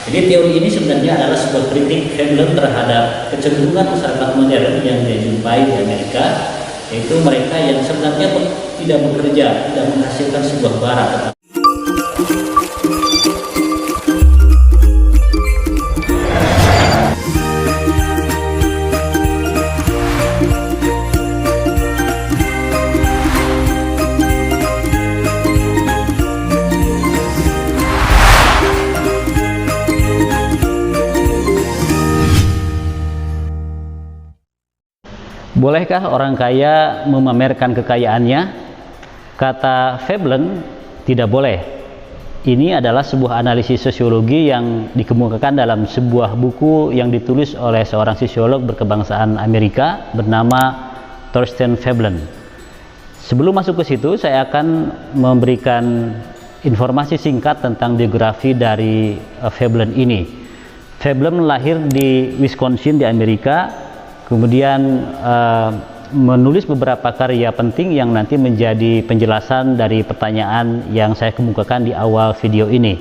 Jadi teori ini sebenarnya adalah sebuah kritik Veblen terhadap kecenderungan masyarakat modern yang dijumpai di Amerika, yaitu mereka yang sebenarnya tidak bekerja, tidak menghasilkan sebuah barang. Bolehkah orang kaya memamerkan kekayaannya? Kata Veblen, tidak boleh. Ini adalah sebuah analisis sosiologi yang dikemukakan dalam sebuah buku yang ditulis oleh seorang sosiolog berkebangsaan Amerika bernama Thorstein Veblen. Sebelum masuk ke situ, saya akan memberikan informasi singkat tentang biografi dari Veblen ini. Veblen lahir di Wisconsin di Amerika. Kemudian menulis beberapa karya penting yang nanti menjadi penjelasan dari pertanyaan yang saya kemukakan di awal video ini.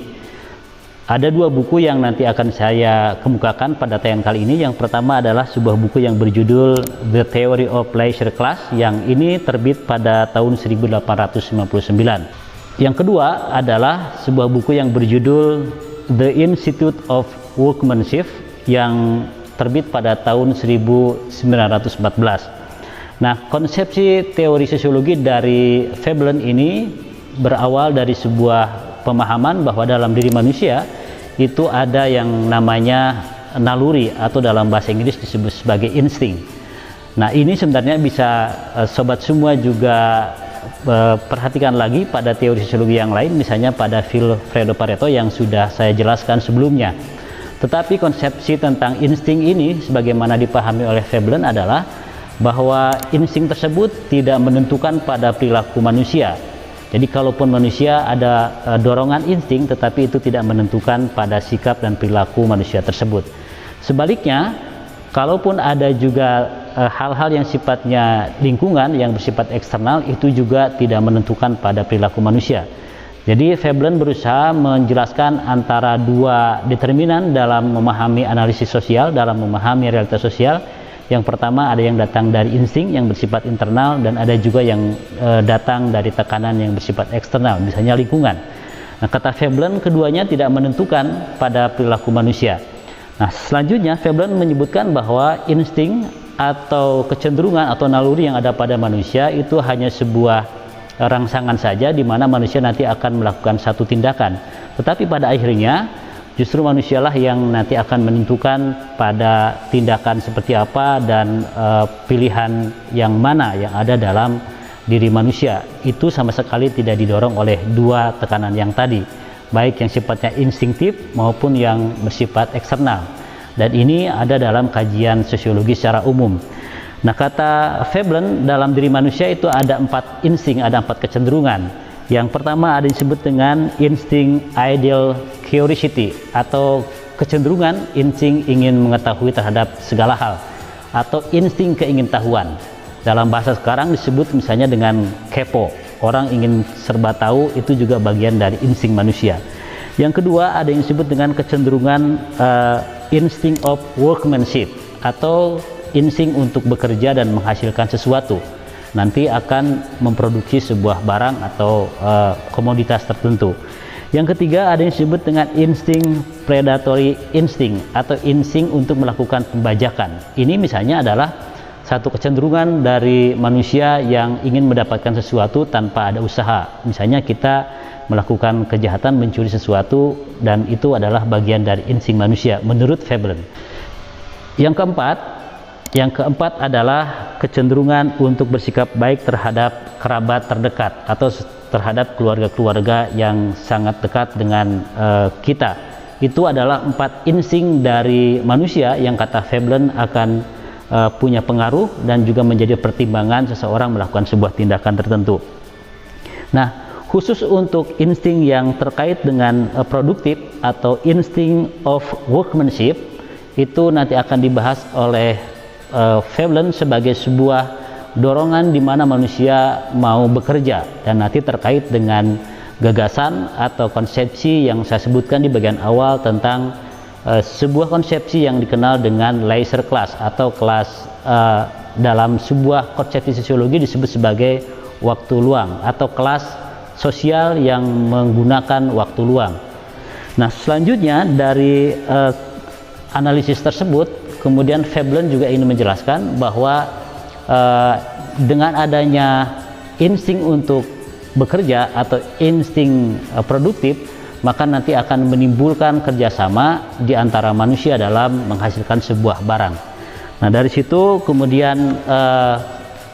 Ada dua buku yang nanti akan saya kemukakan pada tayangan kali ini. Yang pertama adalah sebuah buku yang berjudul The Theory of Leisure Class, yang ini terbit pada tahun 1899. Yang kedua adalah sebuah buku yang berjudul The Institute of Workmanship, yang terbit pada tahun 1914. Nah, konsepsi teori sosiologi dari Veblen ini berawal dari sebuah pemahaman bahwa dalam diri manusia itu ada yang namanya naluri, atau dalam bahasa Inggris disebut sebagai insting. Nah, ini sebenarnya bisa sobat semua juga perhatikan lagi pada teori sosiologi yang lain, misalnya pada Vilfredo Pareto yang sudah saya jelaskan sebelumnya. Tetapi konsepsi tentang insting ini sebagaimana dipahami oleh Veblen adalah bahwa insting tersebut tidak menentukan pada perilaku manusia. Jadi kalaupun manusia ada dorongan insting, tetapi itu tidak menentukan pada sikap dan perilaku manusia tersebut. Sebaliknya, kalaupun ada juga hal-hal yang sifatnya lingkungan, yang bersifat eksternal, itu juga tidak menentukan pada perilaku manusia. Jadi Veblen berusaha menjelaskan antara dua determinan dalam memahami analisis sosial, dalam memahami realitas sosial. Yang pertama ada yang datang dari insting yang bersifat internal, dan ada juga yang datang dari tekanan yang bersifat eksternal, misalnya lingkungan. Nah, kata Veblen, keduanya tidak menentukan pada perilaku manusia. Nah, selanjutnya Veblen menyebutkan bahwa insting atau kecenderungan atau naluri yang ada pada manusia itu hanya sebuah rangsangan saja, di mana manusia nanti akan melakukan satu tindakan, tetapi pada akhirnya justru manusialah yang nanti akan menentukan pada tindakan seperti apa dan pilihan yang mana yang ada dalam diri manusia. Itu sama sekali tidak didorong oleh dua tekanan yang tadi, baik yang sifatnya instinktif maupun yang bersifat eksternal, dan ini ada dalam kajian sosiologi secara umum. Nah, kata Veblen, dalam diri manusia itu ada 4 insting, ada 4 kecenderungan. Yang pertama ada disebut dengan insting ideal curiosity, atau kecenderungan insting ingin mengetahui terhadap segala hal, atau insting keingintahuan. Dalam bahasa sekarang disebut misalnya dengan kepo, orang ingin serba tahu, itu juga bagian dari insting manusia. Yang kedua ada yang disebut dengan kecenderungan insting of workmanship, atau insting untuk bekerja dan menghasilkan sesuatu, nanti akan memproduksi sebuah barang atau komoditas tertentu. Yang ketiga ada yang disebut dengan insting predatory instinct, atau insting untuk melakukan pembajakan. Ini misalnya adalah satu kecenderungan dari manusia yang ingin mendapatkan sesuatu tanpa ada usaha. Misalnya kita melakukan kejahatan, mencuri sesuatu, dan itu adalah bagian dari insting manusia menurut Veblen. Yang keempat adalah kecenderungan untuk bersikap baik terhadap kerabat terdekat atau terhadap keluarga-keluarga yang sangat dekat dengan kita. Itu adalah 4 insting dari manusia yang kata Veblen akan punya pengaruh dan juga menjadi pertimbangan seseorang melakukan sebuah tindakan tertentu. Nah, khusus untuk insting yang terkait dengan produktif atau insting of workmanship, itu nanti akan dibahas oleh Veblen sebagai sebuah dorongan di mana manusia mau bekerja, dan nanti terkait dengan gagasan atau konsepsi yang saya sebutkan di bagian awal tentang sebuah konsepsi yang dikenal dengan leisure class atau kelas dalam sebuah konsepsi sosiologi disebut sebagai waktu luang atau kelas sosial yang menggunakan waktu luang. Nah, selanjutnya dari analisis tersebut kemudian Veblen juga ingin menjelaskan bahwa dengan adanya insting untuk bekerja atau insting produktif, maka nanti akan menimbulkan kerjasama di antara manusia dalam menghasilkan sebuah barang. Nah, dari situ kemudian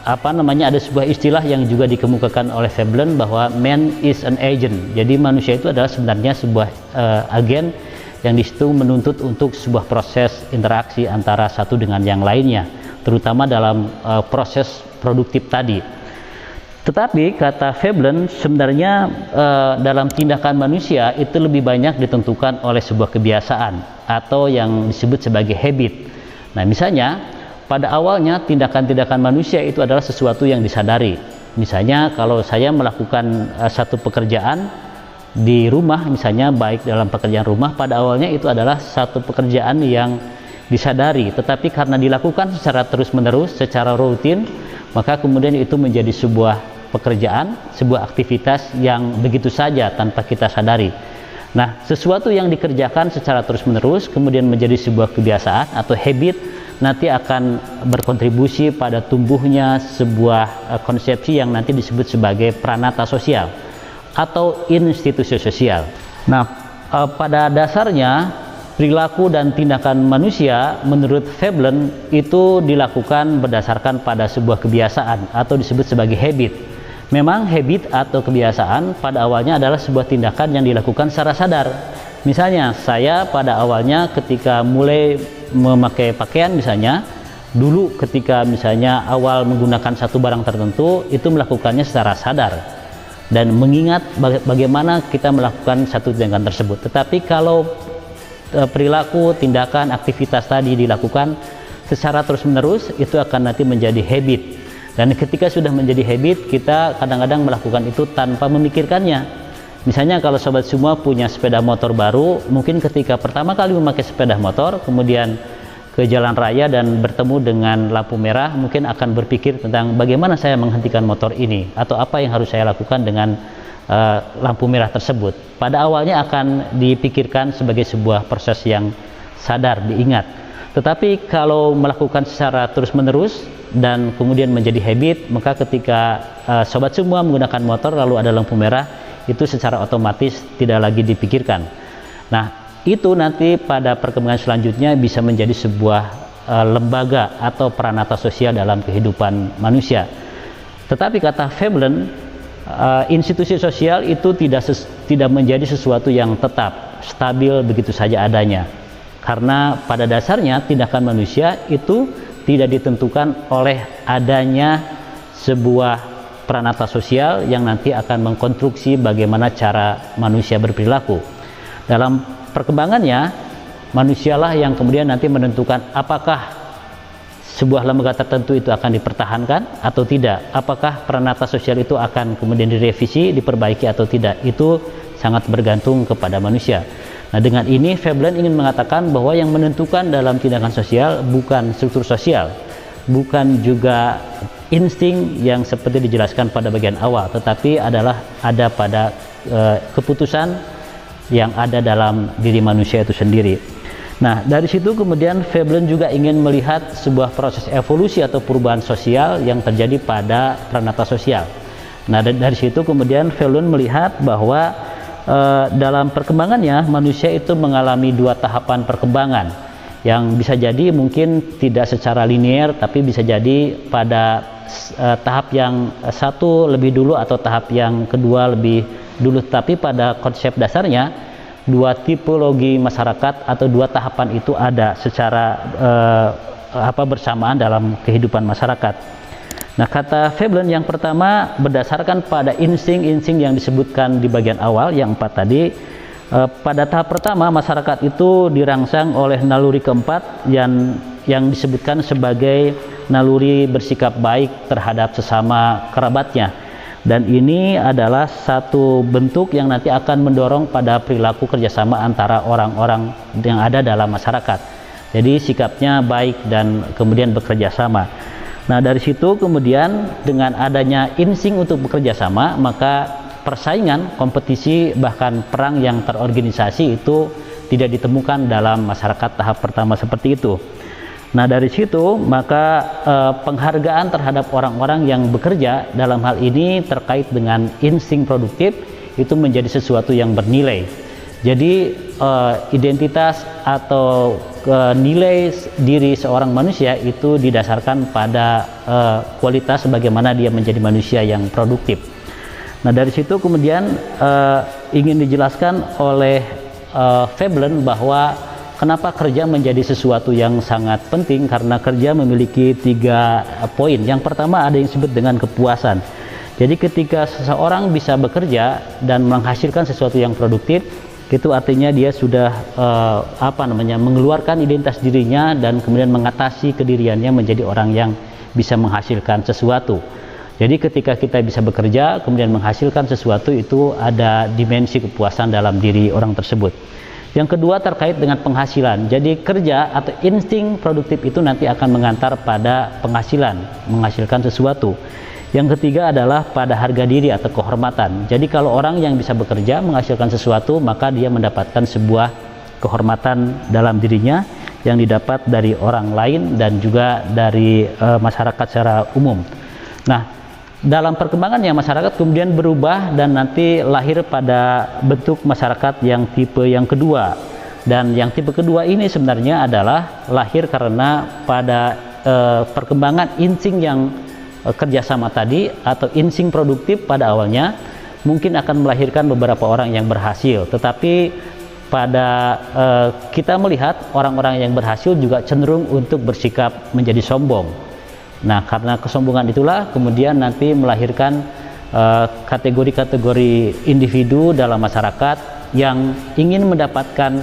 ada sebuah istilah yang juga dikemukakan oleh Veblen bahwa man is an agent. Jadi manusia itu adalah sebenarnya sebuah agen yang di situ menuntut untuk sebuah proses interaksi antara satu dengan yang lainnya, terutama dalam proses produktif tadi. Tetapi kata Veblen, sebenarnya dalam tindakan manusia itu lebih banyak ditentukan oleh sebuah kebiasaan atau yang disebut sebagai habit. Nah, misalnya pada awalnya tindakan-tindakan manusia itu adalah sesuatu yang disadari. Misalnya kalau saya melakukan satu pekerjaan di rumah, misalnya baik dalam pekerjaan rumah, pada awalnya itu adalah satu pekerjaan yang disadari, tetapi karena dilakukan secara terus-menerus, secara rutin, maka kemudian itu menjadi sebuah pekerjaan, sebuah aktivitas yang begitu saja tanpa kita sadari. Nah, sesuatu yang dikerjakan secara terus-menerus kemudian menjadi sebuah kebiasaan atau habit, nanti akan berkontribusi pada tumbuhnya sebuah konsepsi yang nanti disebut sebagai pranata sosial atau institusi sosial. Nah, pada dasarnya perilaku dan tindakan manusia menurut Veblen itu dilakukan berdasarkan pada sebuah kebiasaan atau disebut sebagai habit. Memang habit atau kebiasaan pada awalnya adalah sebuah tindakan yang dilakukan secara sadar. Misalnya saya pada awalnya ketika mulai memakai pakaian, misalnya dulu ketika misalnya awal menggunakan satu barang tertentu itu melakukannya secara sadar dan mengingat bagaimana kita melakukan satu tindakan tersebut. Tetapi kalau perilaku, tindakan, aktivitas tadi dilakukan secara terus-menerus, itu akan nanti menjadi habit. Dan ketika sudah menjadi habit, kita kadang-kadang melakukan itu tanpa memikirkannya. Misalnya kalau sobat semua punya sepeda motor baru, mungkin ketika pertama kali memakai sepeda motor, kemudian ke jalan raya dan bertemu dengan lampu merah, mungkin akan berpikir tentang bagaimana saya menghentikan motor ini, atau apa yang harus saya lakukan dengan lampu merah tersebut. Pada awalnya akan dipikirkan sebagai sebuah proses yang sadar, diingat. Tetapi kalau melakukan secara terus-menerus dan kemudian menjadi habit, maka ketika sobat semua menggunakan motor lalu ada lampu merah, itu secara otomatis tidak lagi dipikirkan. Nah, itu nanti pada perkembangan selanjutnya bisa menjadi sebuah lembaga atau pranata sosial dalam kehidupan manusia. Tetapi kata Veblen, institusi sosial itu tidak menjadi sesuatu yang tetap, stabil begitu saja adanya. Karena pada dasarnya tindakan manusia itu tidak ditentukan oleh adanya sebuah pranata sosial yang nanti akan mengkonstruksi bagaimana cara manusia berperilaku. Dalam perkembangannya, manusialah yang kemudian nanti menentukan apakah sebuah lembaga tertentu itu akan dipertahankan atau tidak, apakah pranata sosial itu akan kemudian direvisi, diperbaiki atau tidak. Itu sangat bergantung kepada manusia. Nah, dengan ini Veblen ingin mengatakan bahwa yang menentukan dalam tindakan sosial bukan struktur sosial, bukan juga insting yang seperti dijelaskan pada bagian awal, tetapi adalah ada pada keputusan yang ada dalam diri manusia itu sendiri. Nah, dari situ kemudian Veblen juga ingin melihat sebuah proses evolusi atau perubahan sosial yang terjadi pada pranata sosial. Nah, dari situ kemudian Veblen melihat bahwa dalam perkembangannya manusia itu mengalami dua tahapan perkembangan yang bisa jadi mungkin tidak secara linear, tapi bisa jadi pada tahap yang satu lebih dulu atau tahap yang kedua lebih dulu. Tapi pada konsep dasarnya dua tipologi masyarakat atau dua tahapan itu ada secara bersamaan dalam kehidupan masyarakat. Nah, kata Veblen yang pertama berdasarkan pada insting-insting yang disebutkan di bagian awal yang 4 tadi. Pada tahap pertama masyarakat itu dirangsang oleh naluri keempat yang disebutkan sebagai naluri bersikap baik terhadap sesama kerabatnya. Dan ini adalah satu bentuk yang nanti akan mendorong pada perilaku kerjasama antara orang-orang yang ada dalam masyarakat. Jadi sikapnya baik dan kemudian bekerja sama. Nah, dari situ kemudian dengan adanya insting untuk bekerja sama, maka persaingan, kompetisi, bahkan perang yang terorganisasi itu tidak ditemukan dalam masyarakat tahap pertama seperti itu. Nah, dari situ maka penghargaan terhadap orang-orang yang bekerja dalam hal ini terkait dengan insting produktif itu menjadi sesuatu yang bernilai. Jadi identitas atau nilai diri seorang manusia itu didasarkan pada kualitas bagaimana dia menjadi manusia yang produktif. Nah, dari situ kemudian ingin dijelaskan oleh Veblen bahwa kenapa kerja menjadi sesuatu yang sangat penting, karena kerja memiliki 3 poin. Yang pertama ada yang disebut dengan kepuasan. Jadi ketika seseorang bisa bekerja dan menghasilkan sesuatu yang produktif, itu artinya dia sudah mengeluarkan identitas dirinya dan kemudian mengatasi kediriannya menjadi orang yang bisa menghasilkan sesuatu. Jadi ketika kita bisa bekerja kemudian menghasilkan sesuatu, itu ada dimensi kepuasan dalam diri orang tersebut. Yang kedua terkait dengan penghasilan. Jadi kerja atau insting produktif itu nanti akan mengantar pada penghasilan, menghasilkan sesuatu. Yang ketiga adalah pada harga diri atau kehormatan. Jadi kalau orang yang bisa bekerja menghasilkan sesuatu, maka dia mendapatkan sebuah kehormatan dalam dirinya yang didapat dari orang lain dan juga dari masyarakat secara umum. Nah, dalam perkembangannya masyarakat kemudian berubah dan nanti lahir pada bentuk masyarakat yang tipe yang kedua. Dan yang tipe kedua ini sebenarnya adalah lahir karena pada perkembangan insting yang kerjasama tadi atau insting produktif pada awalnya mungkin akan melahirkan beberapa orang yang berhasil. Tetapi pada kita melihat orang-orang yang berhasil juga cenderung untuk bersikap menjadi sombong. Nah, karena kesombongan itulah kemudian nanti melahirkan kategori-kategori individu dalam masyarakat yang ingin mendapatkan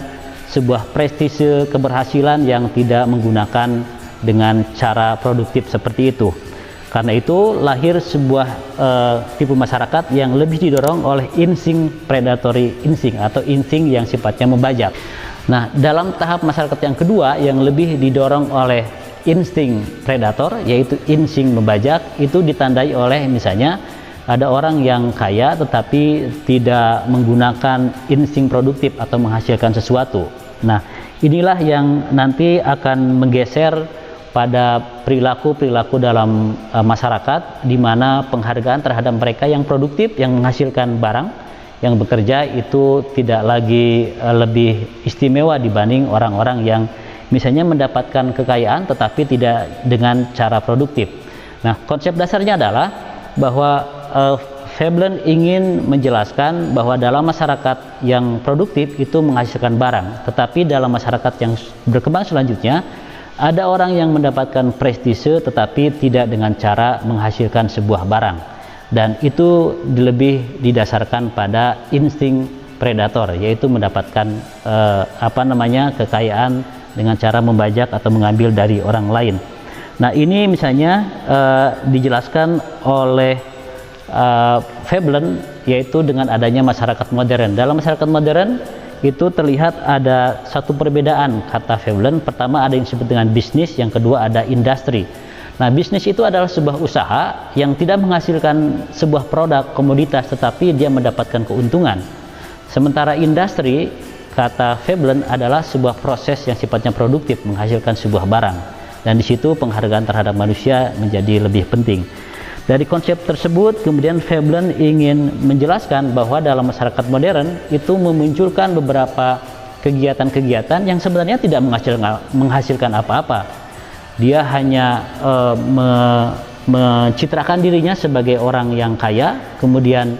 sebuah prestise keberhasilan yang tidak menggunakan dengan cara produktif seperti itu. Karena itu lahir sebuah tipe masyarakat yang lebih didorong oleh insting predatory insting atau insting yang sifatnya membajak. Nah, dalam tahap masyarakat yang kedua yang lebih didorong oleh insting predator, yaitu insting membajak, itu ditandai oleh misalnya ada orang yang kaya tetapi tidak menggunakan insting produktif atau menghasilkan sesuatu. Nah, inilah yang nanti akan menggeser pada perilaku-perilaku dalam masyarakat, di mana penghargaan terhadap mereka yang produktif, yang menghasilkan barang, yang bekerja itu tidak lagi lebih istimewa dibanding orang-orang yang misalnya mendapatkan kekayaan tetapi tidak dengan cara produktif. Nah, konsep dasarnya adalah bahwa Veblen ingin menjelaskan bahwa dalam masyarakat yang produktif itu menghasilkan barang, tetapi dalam masyarakat yang berkembang selanjutnya ada orang yang mendapatkan prestise tetapi tidak dengan cara menghasilkan sebuah barang, dan itu lebih didasarkan pada insting predator, yaitu mendapatkan kekayaan dengan cara membajak atau mengambil dari orang lain. Nah, ini misalnya dijelaskan oleh Veblen, yaitu dengan adanya masyarakat modern. Dalam masyarakat modern itu terlihat ada satu perbedaan kata Veblen. Pertama ada yang disebut dengan bisnis, yang kedua ada industri. Nah, bisnis itu adalah sebuah usaha yang tidak menghasilkan sebuah produk komoditas tetapi dia mendapatkan keuntungan. Sementara industri kata Veblen adalah sebuah proses yang sifatnya produktif, menghasilkan sebuah barang, dan di situ penghargaan terhadap manusia menjadi lebih penting. Dari konsep tersebut kemudian Veblen ingin menjelaskan bahwa dalam masyarakat modern itu memunculkan beberapa kegiatan-kegiatan yang sebenarnya tidak menghasilkan apa-apa. Dia hanya mencitrakan dirinya sebagai orang yang kaya, kemudian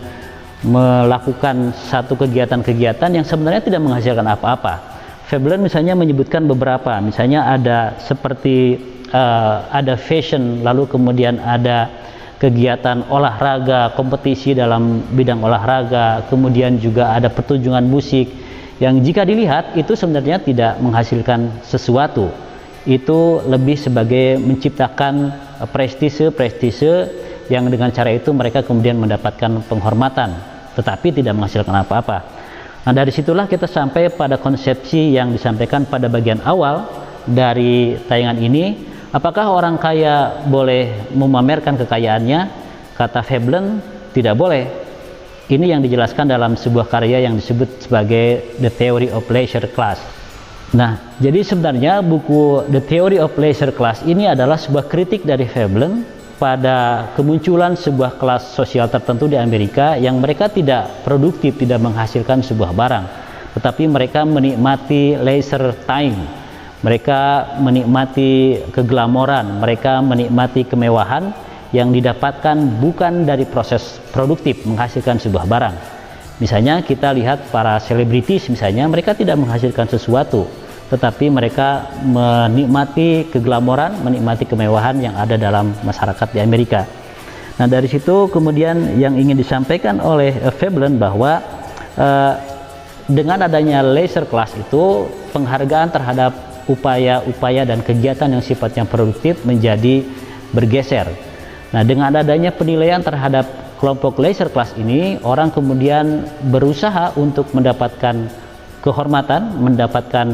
melakukan satu kegiatan-kegiatan yang sebenarnya tidak menghasilkan apa-apa. Veblen misalnya menyebutkan beberapa, misalnya ada seperti ada fashion, lalu kemudian ada kegiatan olahraga, kompetisi dalam bidang olahraga, kemudian juga ada pertunjukan musik yang jika dilihat itu sebenarnya tidak menghasilkan sesuatu. Itu lebih sebagai menciptakan prestise yang dengan cara itu mereka kemudian mendapatkan penghormatan, tetapi tidak menghasilkan apa-apa. Nah, dari situlah kita sampai pada konsepsi yang disampaikan pada bagian awal dari tayangan ini. Apakah orang kaya boleh memamerkan kekayaannya? Kata Veblen, tidak boleh. Ini yang dijelaskan dalam sebuah karya yang disebut sebagai The Theory of Leisure Class. Nah, jadi sebenarnya buku The Theory of Leisure Class ini adalah sebuah kritik dari Veblen pada kemunculan sebuah kelas sosial tertentu di Amerika yang mereka tidak produktif, tidak menghasilkan sebuah barang, tetapi mereka menikmati leisure time, mereka menikmati keglamoran, mereka menikmati kemewahan yang didapatkan bukan dari proses produktif menghasilkan sebuah barang. Misalnya kita lihat para selebritis, misalnya mereka tidak menghasilkan sesuatu, tetapi mereka menikmati keglamoran, menikmati kemewahan yang ada dalam masyarakat di Amerika. Nah, dari situ kemudian yang ingin disampaikan oleh Veblen bahwa dengan adanya leisure class itu, penghargaan terhadap upaya-upaya dan kegiatan yang sifatnya produktif menjadi bergeser. Nah, dengan adanya penilaian terhadap kelompok leisure class ini, orang kemudian berusaha untuk mendapatkan kehormatan, mendapatkan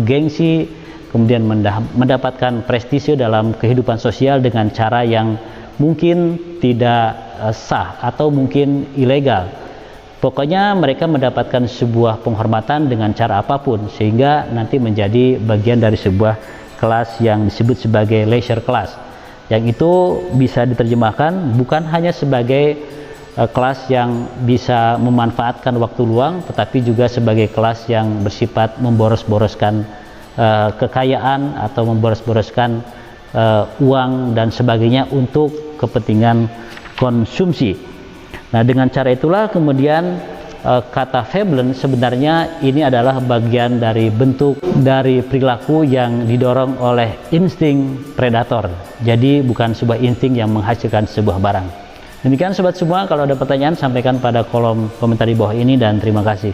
gengsi, kemudian mendapatkan prestise dalam kehidupan sosial dengan cara yang mungkin tidak sah atau mungkin ilegal. Pokoknya mereka mendapatkan sebuah penghormatan dengan cara apapun, sehingga nanti menjadi bagian dari sebuah kelas yang disebut sebagai leisure class. Yang itu bisa diterjemahkan bukan hanya sebagai kelas yang bisa memanfaatkan waktu luang, tetapi juga sebagai kelas yang bersifat memboros-boroskan kekayaan atau memboros-boroskan uang dan sebagainya untuk kepentingan konsumsi. Nah, dengan cara itulah kemudian kata Veblen sebenarnya ini adalah bagian dari bentuk dari perilaku yang didorong oleh insting predator. Jadi bukan sebuah insting yang menghasilkan sebuah barang. Demikian sobat semua, kalau ada pertanyaan sampaikan pada kolom komentar di bawah ini dan terima kasih.